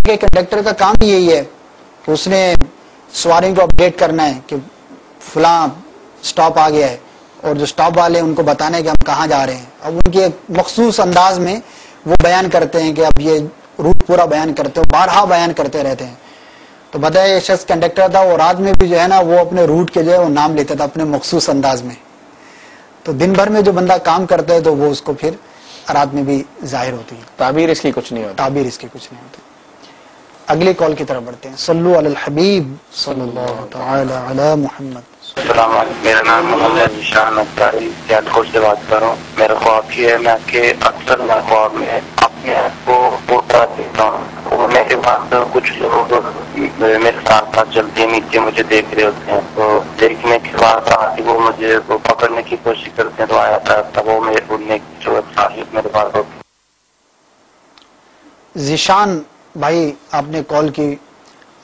کہ کنڈکٹر کا کام ہی یہی ہے کہ اس نے سواری کو اپڈیٹ کرنا ہے کہ فلاں سٹاپ آ گیا ہے، اور جو سٹاپ والے ان کو بتانا ہے کہ ہم کہاں جا رہے ہیں. اب ان کے ایک مخصوص انداز میں وہ بیان کرتے ہیں کہ اب یہ روٹ پورا بیان کرتے ہیں، بارہا بیان کرتے رہتے ہیں. تو بتایا یہ شخص کنڈکٹر تھا، اور رات میں بھی جو ہے نا وہ اپنے روٹ کے جو ہے وہ نام لیتا تھا اپنے مخصوص انداز میں. تو دن بھر میں جو بندہ کام کرتا ہے تو وہ اس کو پھر رات میں بھی ظاہر ہوتی ہے. تعبیر اس کی کچھ نہیں ہوتی. تعبیر اس کی کچھ نہیں ہوتی. اگلی کال کی طرف بڑھتے ہیں. صلو علی الحبیب صلی اللہ تعالی علی محمد. السلام علیکم، میرا نام محمد ذیشان اختاری سیالکوٹ سے بات کر رہا ہوں. میرا خواب یہ ہے کہ اکثر میں خواب میں اپنے آپ کو اڑتا دیکھتا ہوں، اور میرے پاس کچھ لوگ میرے ساتھ ساتھ چلتے ہیں، نیچے مجھے دیکھ رہے ہوتے ہیں. تو دیکھنے کے بعد وہ مجھے پکڑنے کی کوشش کرتے ہیں، تو آیا تھا وہ میرے اڑنے کی جو صلاحیت میرے پاس ہوتی ہے. ذیشان بھائی آپ نے کال کی،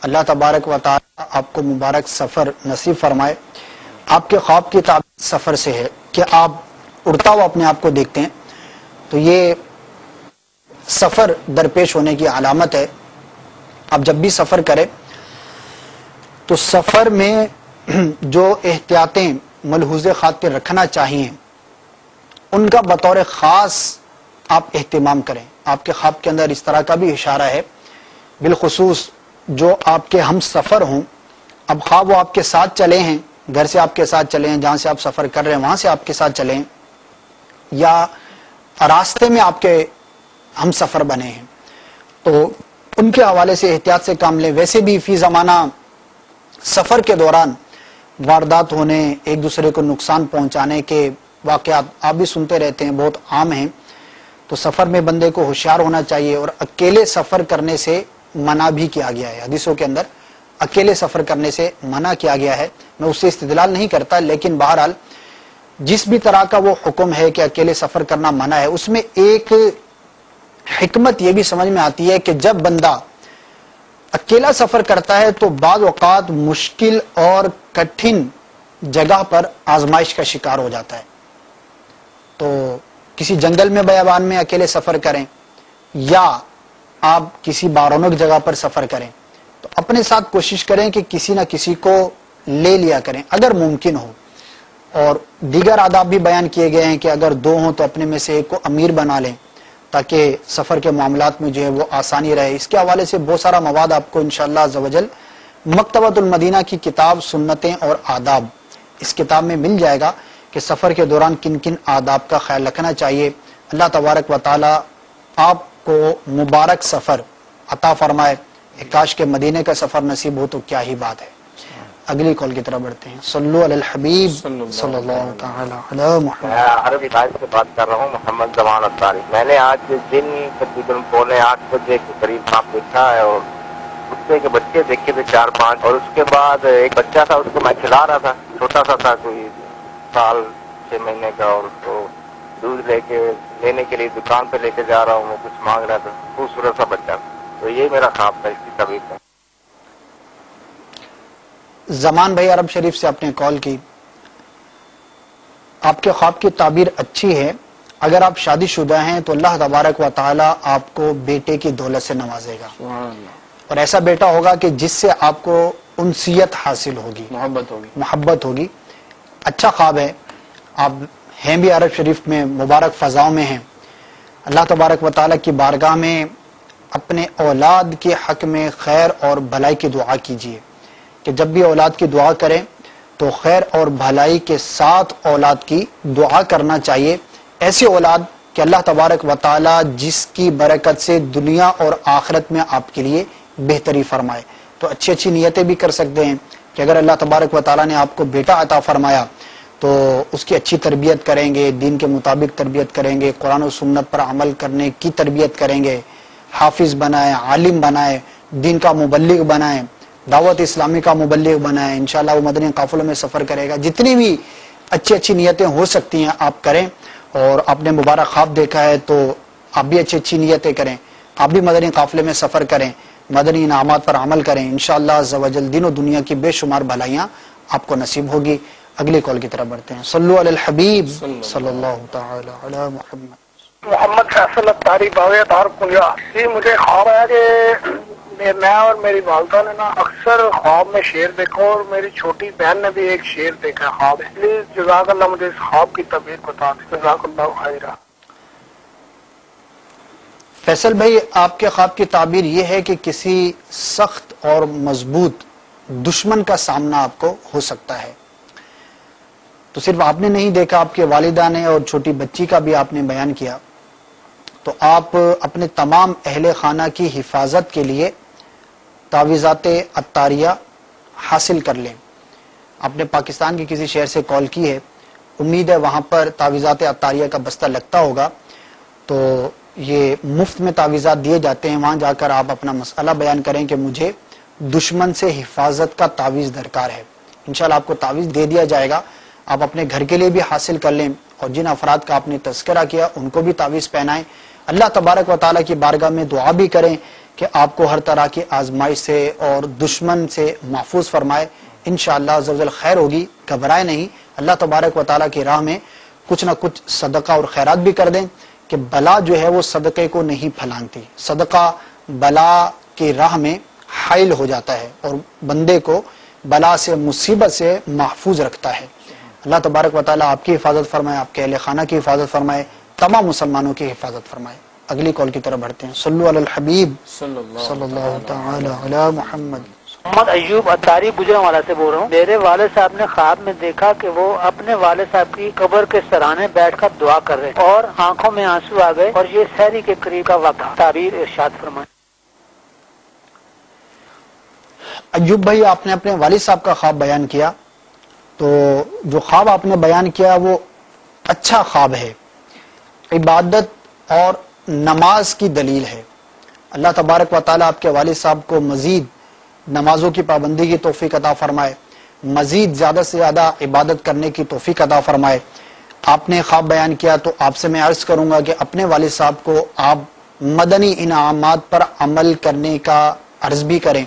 اللہ تبارک و تعالی آپ کو مبارک سفر نصیب فرمائے. آپ کے خواب کی تعبیر سفر سے ہے کہ آپ اڑتا ہوا اپنے آپ کو دیکھتے ہیں، تو یہ سفر درپیش ہونے کی علامت ہے. آپ جب بھی سفر کریں تو سفر میں جو احتیاطیں ملحوظ خاطر رکھنا چاہیے ان کا بطور خاص آپ اہتمام کریں. آپ کے خواب کے اندر اس طرح کا بھی اشارہ ہے، بالخصوص جو آپ کے ہم سفر ہوں. اب خواب وہ آپ کے ساتھ چلے ہیں، گھر سے آپ کے ساتھ چلے ہیں، جہاں سے آپ سفر کر رہے ہیں وہاں سے آپ کے ساتھ چلے ہیں، یا راستے میں آپ کے ہم سفر بنے ہیں، تو ان کے حوالے سے احتیاط سے کام لیں. ویسے بھی فی زمانہ سفر کے دوران واردات ہونے، ایک دوسرے کو نقصان پہنچانے کے واقعات آپ بھی سنتے رہتے ہیں، بہت عام ہیں. تو سفر میں بندے کو ہوشیار ہونا چاہیے، اور اکیلے سفر کرنے سے منع بھی کیا گیا ہے. حدیثوں کے اندر اکیلے سفر کرنے سے منع کیا گیا ہے. میں اس سے استدلال نہیں کرتا، لیکن بہرحال جس بھی طرح کا وہ حکم ہے کہ اکیلے سفر کرنا منع ہے، اس میں ایک حکمت یہ بھی سمجھ میں آتی ہے کہ جب بندہ اکیلا سفر کرتا ہے تو بعض اوقات مشکل اور کٹھن جگہ پر آزمائش کا شکار ہو جاتا ہے. تو کسی جنگل میں بیابان میں اکیلے سفر کریں، یا آپ کسی بارونق جگہ پر سفر کریں، تو اپنے ساتھ کوشش کریں کہ کسی نہ کسی کو لے لیا کریں اگر ممکن ہو. اور دیگر آداب بھی بیان کیے گئے ہیں کہ اگر دو ہوں تو اپنے میں سے ایک کو امیر بنا لیں تاکہ سفر کے معاملات میں جو ہے وہ آسانی رہے. اس کے حوالے سے بہت سارا مواد آپ کو انشاءاللہ عزوجل مکتبۃ المدینہ کی کتاب سنتیں اور آداب، اس کتاب میں مل جائے گا کہ سفر کے دوران کن کن آداب کا خیال رکھنا چاہیے. اللہ تبارک و تعالی آپ کو مبارک سفر عطا فرمائے. کاش کے مدینے کا سفر نصیب ہو تو کیا ہی بات ہے. اگلی کال کی طرف بڑھتے ہیں. صلو علی الحبیب صلی اللہ تعالی علی محمد. میں عربی بھائی سے بات کر رہا ہوں، محمد زمان اختاری. میں نے آج دن تقریباً 7:45 بجے کے قریب خواب دیکھا ہے، اور کتے کے بچے دیکھے تھے 4-5، اور اس کے بعد ایک بچہ تھا، اس کو میں کھلا رہا تھا، چھوٹا سا تھا، کوئی 6 مہینے کا، اور اس کو دودھ لینے کے لیے دکان پہ لے کے جا رہا ہوں، وہ کچھ مانگ رہا تھا، خوبصورت سا بچہ. تو یہ میرا خواب تھا، اس کی تعبیر ہے. زمان بھائی عرب شریف سے آپ نے کال کی. آپ کے خواب کی تعبیر اچھی ہے. اگر آپ شادی شدہ ہیں تو اللہ تبارک و تعالی آپ کو بیٹے کی دولت سے نوازے گا، اور ایسا بیٹا ہوگا کہ جس سے آپ کو انسیت حاصل ہوگی، محبت ہوگی. اچھا خواب ہے. آپ ہیں بھی عرب شریف میں، مبارک فضاؤں میں ہیں. اللہ تبارک و تعالی کی بارگاہ میں اپنے اولاد کے حق میں خیر اور بھلائی کی دعا کیجیے کہ جب بھی اولاد کی دعا کریں تو خیر اور بھلائی کے ساتھ اولاد کی دعا کرنا چاہیے. ایسی اولاد کہ اللہ تبارک و تعالی جس کی برکت سے دنیا اور آخرت میں آپ کے لیے بہتری فرمائے. تو اچھی اچھی نیتیں بھی کر سکتے ہیں کہ اگر اللہ تبارک و تعالی نے آپ کو بیٹا عطا فرمایا تو اس کی اچھی تربیت کریں گے، دین کے مطابق تربیت کریں گے، قرآن و سنت پر عمل کرنے کی تربیت کریں گے، حافظ بنائیں، عالم بنائیں، دین کا مبلغ بنائیں، دعوت اسلامی کا مبلغ بنائیں. انشاءاللہ وہ مدنی قافلوں میں سفر کرے گا. جتنی بھی اچھی اچھی نیتیں ہو سکتی ہیں آپ کریں. اور آپ نے مبارک خواب دیکھا ہے تو آپ بھی اچھی اچھی نیتیں کریں، آپ بھی مدنی قافلے میں سفر کریں، مدنی انعامات پر عمل کریں. انشاءاللہ عز و جل دین و دنیا کی بے شمار بھلائیاں آپ کو نصیب ہوگی. اگلی کال کی طرف بڑھتے ہیں. صلو علی الحبیب صلی اللہ تعالی علی محمد. محمد فیصل اختاری باویہ دار کنیا. جی مجھے خواب ہے کہ میں اور میری والدہ نے نا اکثر خواب میں شیر دیکھا اور میری چھوٹی بہن نے بھی ایک شیر دیکھا خواب. اس لیے جزاک اللہ مجھے اس خواب کی تعبیر بتا دیں. جزاک اللہ خیرہ. فیصل بھائی آپ کے خواب کی تعبیر یہ ہے کہ کسی سخت اور مضبوط دشمن کا سامنا آپ کو ہو سکتا ہے. تو صرف آپ نے نہیں دیکھا، آپ کے والدہ نے اور چھوٹی بچی کا بھی آپ نے بیان کیا. تو آپ اپنے تمام اہل خانہ کی حفاظت کے لیے تعویذات عطاریہ حاصل کر لیں. آپ نے پاکستان کے کسی شہر سے کال کی ہے، امید ہے وہاں پر تعویذات عطاریہ کا بستہ لگتا ہوگا. تو یہ مفت میں تعویذات دیے جاتے ہیں. وہاں جا کر آپ اپنا مسئلہ بیان کریں کہ مجھے دشمن سے حفاظت کا تعویذ درکار ہے. انشاءاللہ آپ کو تعویذ دے دیا جائے گا. آپ اپنے گھر کے لیے بھی حاصل کر لیں اور جن افراد کا آپ نے تذکرہ کیا ان کو بھی تعویذ پہنائیں. اللہ تبارک و تعالیٰ کی بارگاہ میں دعا بھی کریں کہ آپ کو ہر طرح کی آزمائش سے اور دشمن سے محفوظ فرمائے. انشاءاللہ عز و جل خیر ہوگی. گھبرائے نہیں. اللہ تبارک و تعالیٰ کی راہ میں کچھ نہ کچھ صدقہ اور خیرات بھی کر دیں کہ بلا جو ہے وہ صدقے کو نہیں پھلانگتی. صدقہ بلا کی راہ میں حائل ہو جاتا ہے اور بندے کو بلا سے مصیبت سے محفوظ رکھتا ہے. اللہ تبارک و تعالیٰ آپ کی حفاظت فرمائے، آپ کے اہل خانہ کی حفاظت فرمائے، تمام مسلمانوں کی حفاظت فرمائے. اگلی کال کی طرف بڑھتے ہیں. صلو علی الحبیب صلی اللہ تعالی علی محمد. محمد ایوب اتاری گجرانوالہ سے بول رہا ہوں. میرے والد صاحب نے خواب میں دیکھا کہ وہ اپنے والد صاحب کی قبر کے سرانے بیٹھ کر دعا کر رہے اور آنکھوں میں آنسو آ گئے اور یہ سحری کے قریب کا وقت. تعبیر ارشاد فرمائیں. ایوب بھائی آپ نے اپنے والد صاحب کا خواب بیان کیا. تو جو خواب آپ نے بیان کیا وہ اچھا خواب ہے، عبادت اور نماز کی دلیل ہے. اللہ تبارک و تعالیٰ آپ کے والد صاحب کو مزید نمازوں کی پابندی کی توفیق عطا فرمائے، مزید زیادہ سے زیادہ عبادت کرنے کی توفیق عطا فرمائے. آپ نے خواب بیان کیا تو آپ سے میں عرض کروں گا کہ اپنے والد صاحب کو آپ مدنی انعامات پر عمل کرنے کا عرض بھی کریں.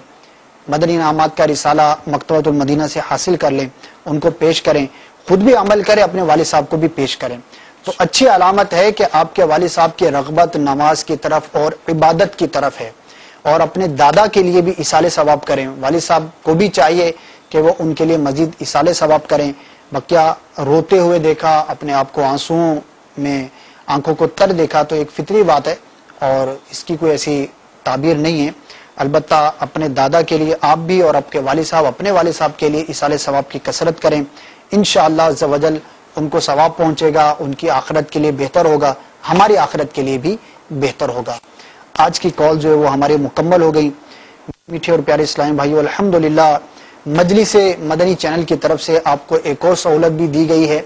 مدنی انعامات کا رسالہ مکتبۃ المدینہ سے حاصل کر لیں، ان کو پیش کریں، خود بھی عمل کریں، اپنے والد صاحب کو بھی پیش کریں. تو اچھی علامت ہے کہ آپ کے والد صاحب کی رغبت نماز کی طرف اور عبادت کی طرف ہے. اور اپنے دادا کے لیے بھی ایصال ثواب کریں. والد صاحب کو بھی چاہیے کہ وہ ان کے لیے مزید ایصال ثواب کریں. بقیہ روتے ہوئے دیکھا، اپنے آپ کو آنسوؤں میں آنکھوں کو تر دیکھا تو ایک فطری بات ہے اور اس کی کوئی ایسی تعبیر نہیں ہے. البتہ اپنے دادا کے لیے آپ بھی اور آپ کے والد صاحب اپنے والد صاحب کے لیے ایصال ثواب کی کثرت کریں. انشاءاللہ عز و جل ان کو ثواب پہنچے گا، ان کی آخرت کے لیے بہتر ہوگا، ہماری آخرت کے لیے بھی بہتر ہوگا. آج کی کال جو ہے وہ ہماری مکمل ہو گئی. میٹھے اور پیارے اسلامی بھائیو، الحمدللہ مجلس مدنی چینل کی طرف سے آپ کو ایک اور سہولت بھی دی گئی ہے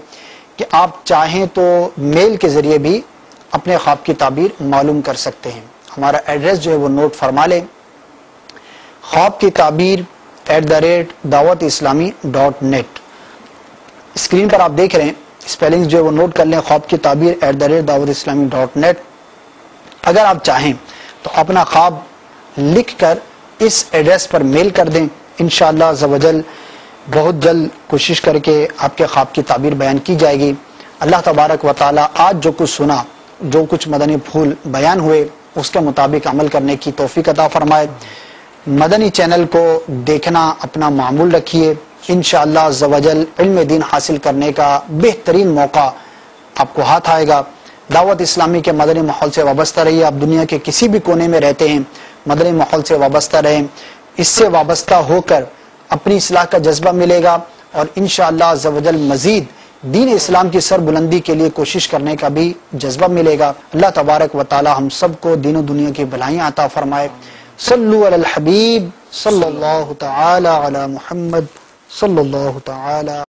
کہ آپ چاہیں تو میل کے ذریعے بھی اپنے خواب کی تعبیر معلوم کر سکتے ہیں. ہمارا ایڈریس جو ہے وہ نوٹ فرما لیں. خواب کی تعبیر @dawatیسلامی.net. اسکرین پر آپ دیکھ رہے ہیں اسپیلنگ جو ہے وہ نوٹ کر لیں. خواب کی تعبیر @dawatیسلامی.net. اگر آپ چاہیں تو اپنا خواب لکھ کر اس ایڈریس پر میل کر دیں. انشاءاللہ عز و جل بہت جلد کوشش کر کے آپ کے خواب کی تعبیر بیان کی جائے گی. اللہ تبارک و تعالی آج جو کچھ سنا، جو کچھ مدنی پھول بیان ہوئے اس کے مطابق عمل کرنے کی توفیق عطا فرمائے. مدنی چینل کو دیکھنا اپنا معمول رکھیے. انشاءاللہ عز و جل علم دین حاصل کرنے کا بہترین موقع آپ کو ہاتھ آئے گا. دعوت اسلامی کے مدنی ماحول سے وابستہ رہیے. آپ دنیا کے کسی بھی کونے میں رہتے ہیں، مدنی ماحول سے وابستہ رہیں. اس سے وابستہ ہو کر اپنی اصلاح کا جذبہ ملے گا اور انشاءاللہ عز و جل مزید دین اسلام کی سر بلندی کے لیے کوشش کرنے کا بھی جذبہ ملے گا. اللہ تبارک و تعالی ہم سب کو دین و دنیا کی بھلائیاں عطا فرمائے. صلو علی الحبیب صلی اللہ تعالی علی محمد صلی اللہ تعالی